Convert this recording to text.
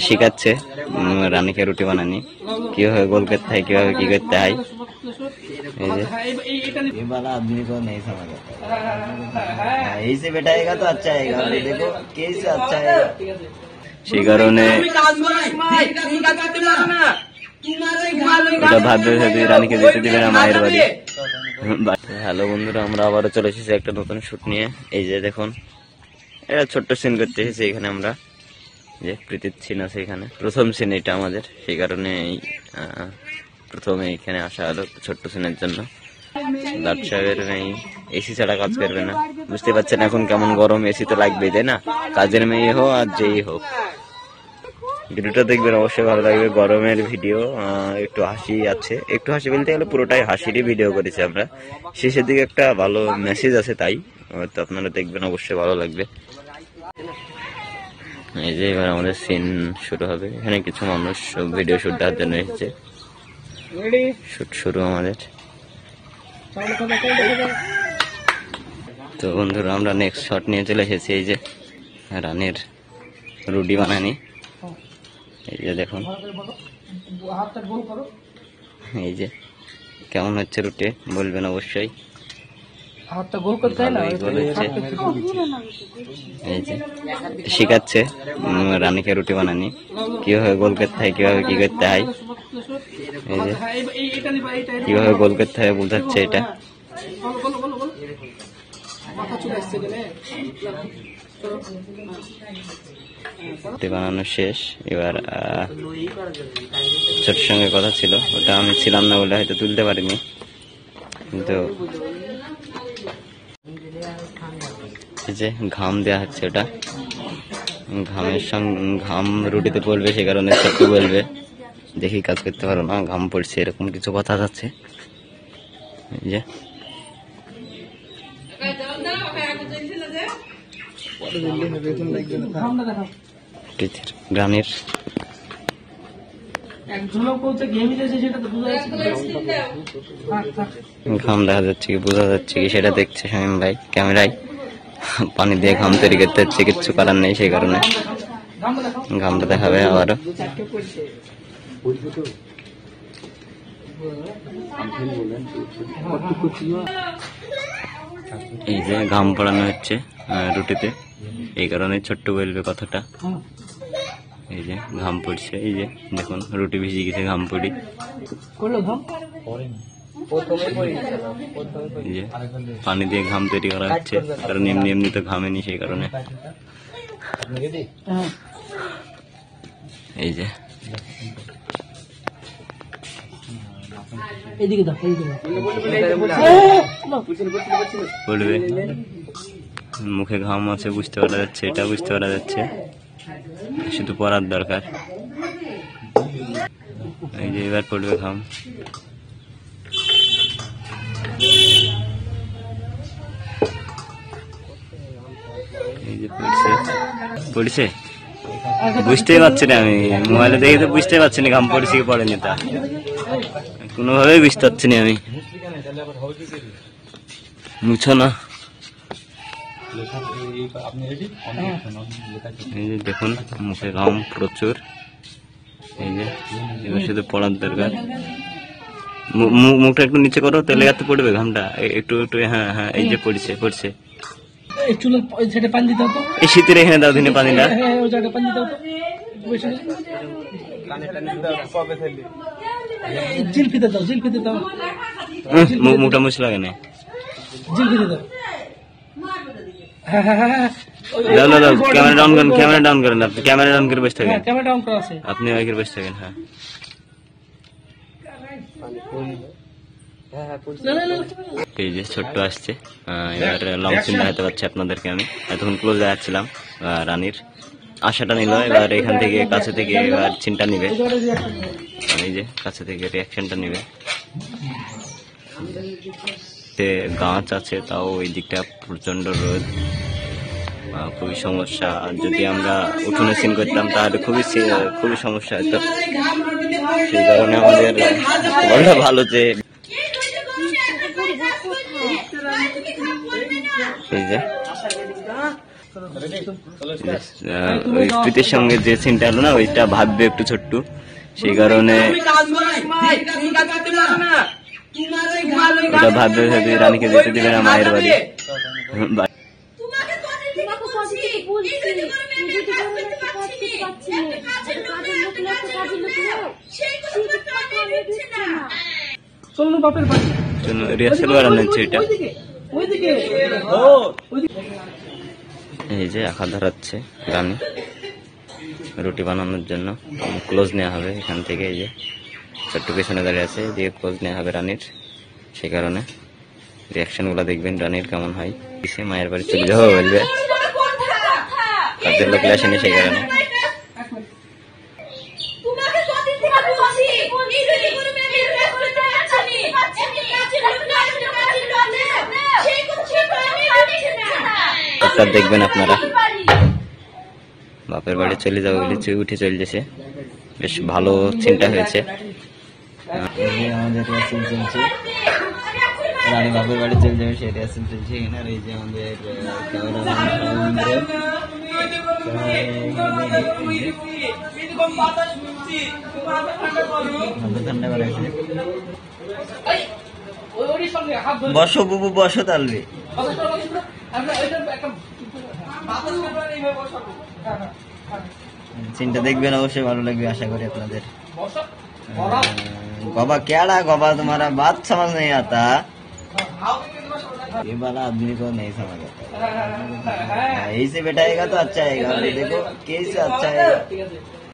শিখাচ্ছে রানীকে রুটি বানানি, কিভাবে গোল করতে হয়, কিভাবে কি করতে হয়। ये वाला आदमी को नहीं समझ आता, ऐसे बैठाएगा तो अच्छा आएगा, देखो कैसे अच्छा आएगा। সেই কারণে ওটা ভাববে রানীকে যেতে দিবে না মায়ের বাড়ি। হ্যালো বন্ধুরা, আমরা আবারও চলে এসেছি একটা নতুন শুট নিয়ে। এই যে দেখুন, এটা ছোট্ট সিন করতে এসেছি এখানে আমরা, যে প্রীতির সিন আছে এখানে, প্রথম সিন এটা আমাদের, সেই কারণে প্রথমে এখানে আসা হলো ছোট্ট সিনের জন্য। লাট সাহেবের নেই, এসি ছাড়া কাজ করবে না, বুঝতে পারছেন এখন কেমন গরম, এসি তো লাগবেই তাই না, কাজের মেয়ে হোক আর যেই হোক। ভিডিওটা দেখবেন, অবশ্যই ভালো লাগবে, গরমের ভিডিও, একটু হাসি আছে, একটু হাসি বলতে গেলে পুরোটাই হাসিরই ভিডিও করেছি আমরা, শেষের দিকে একটা ভালো মেসেজ আছে, তাই তো আপনারা দেখবেন, অবশ্যই ভালো লাগবে। এই যে এবার আমাদের সিন শুরু হবে, এখানে কিছু মানুষ ভিডিও শুট দেওয়ার জন্য এসেছে, শুট শুরু আমাদের। তো বন্ধুরা, আমরা নেক্সট শট নিয়ে চলে এসেছি, এই যে রানীর রুটি বানানি, এই যে দেখুন, এই যে কেমন হচ্ছে রুটি বলবেন অবশ্যই। এই যে শিখাচ্ছে রানীকে রুটি বানানি, কিভাবে গোল করতে হয়, কিভাবে কি করতে হয়। এই যে কিভাবে গোল করতে হয় বোঝাচ্ছে এটা। রুটি বানানো শেষ, এবার ছোট্ট সঙ্গে কথা ছিল, ওটা আমি ছিলাম না বলে হয়তো তুলতে পারিনি, কিন্তু এই যে ঘাম দেওয়া হচ্ছে, ওটা ঘামের সঙ্গে ঘাম রুটিতে পড়বে, সে কারণে ছোট্ট বলবে দেখি কাজ করতে পারো না, ঘাম পড়ছে, এরকম কিছু কথা যাচ্ছে। এই যে গ্রামের ঘাম দেখা যাচ্ছে কি বোঝা যাচ্ছে কি সেটা দেখছে শামীম ভাই ক্যামেরায়, পানি দিয়ে ঘাম তৈরি করতে হচ্ছে, কিচ্ছু করার নেই, সেই কারণে ঘামটা দেখাবে আবারও। এই যে ঘাম পড়ানো হচ্ছে রুটিতে, এই কারণে ছোট্ট বলবে কথাটা। এই যে ঘাম পড়ছে, এই যে দেখুন রুটি ভিজে গেছে ঘাম পড়ি, এই যে পানি দিয়ে ঘাম তৈরি করা হচ্ছে, কারণ এমনি এমনি তো ঘামেনি, সেই কারণে। এই যে পড়বে, মুখে ঘাম আছে বুঝতে পারা যাচ্ছে, এটা বুঝতে পারা যাচ্ছে, শুধু পড়ার দরকার। এই যে এবার পড়বে ঘাম, এই যে পড়ছে পড়ছে, বুঝতেই পারছি না আমি, মোবাইলে দেখে তো বুঝতেই পারছি না ঘাম পড়ছে কি পড়েনি, তা কোনোভাবেই বুঝতে পারছি না আমি। মুছো না, এই যে দেখুন মুখে ঘাম প্রচুর, এই যে এবার শুধু পড়ার দরকার। মুখটা একটু নিচে করো, তাহলে এত পড়বে ঘামটা, একটু একটু, হ্যাঁ হ্যাঁ, এই যে পড়ছে পড়ছে। এই শীতের এখানে দাও দিনে পানিটা, মুখটা মুছে লাগে না, ক্যামেরা ডাউন করেন, ক্যামেরা ডাউন করেন, আপনি ক্যামেরা ডাউন করে বসে থাকেন, আপনি ওইখানে বসে থাকেন। হ্যাঁ এই যে ছোট্ট আসছে, এবার লং সিন দেখাতে পারছি আপনাদেরকে, আমি এতক্ষণ ক্লোজ দেখাচ্ছিলাম রানীর, আশাটা নিল, এবার এখান থেকে কাছে থেকে এবার সিনটা নিবে, এই যে কাছে থেকে রিয়াকশনটা নিবে। গাছ আছে, তাও ওই দিকটা প্রচন্ড রোদ, খুবই সমস্যা, যদি আমরা উঠোনে সিন করতাম তাহলে খুবই সমস্যা হতো, সেই কারণে আমাদের বলা ভালো যে এই যে ওই প্রীতির সঙ্গে যে সিনটা হলো না, ওইটা ভাববে একটু ছোট্ট, সেই কারণে ওটা ভাববে রানীকে যেতে দিবে না মায়ের বাড়ি। রিহার্সাল বাড়ানো হচ্ছে এটা। এই যে আখা ধরাচ্ছে রানী রুটি বানানোর জন্য, ক্লোজ নেওয়া হবে এখান থেকে। এই যে ছোট্ট পেছনে দাঁড়িয়ে আছে, দিয়ে ক্লোজ নেওয়া হবে রানীর, সেই কারণে রিয়াকশন গুলা দেখবেন রানীর কেমন হয়। মায়ের বাড়ি চলে যাবো বলবে, কাজের লোক আসেনি সেই কারণে। দেখবেন আপনারা বাপের বাড়ি চলে যাবে বলে উঠে চলে যেছে, বেশ ভালো চিন্তা হয়েছে। আমাদের রিহার্সাল চলছে, রানী বাপের বাড়ি চলে যাবে সেই রিহার্সাল চলছে এখানে। আর এই যে আমাদের ঠান্ডা করে বসো বুবু, বসো তালবে। সিনটা দেখবেন, অবশ্যই ভালো লাগবে আশা করি আপনাদের। गबा क्या गबा, तुम्हारा बात समझ नहीं आता, ये वाला आदमी को नहीं समझ आता। यही से बैठाएगा तो अच्छा आएगा, देखो कैसे अच्छा है।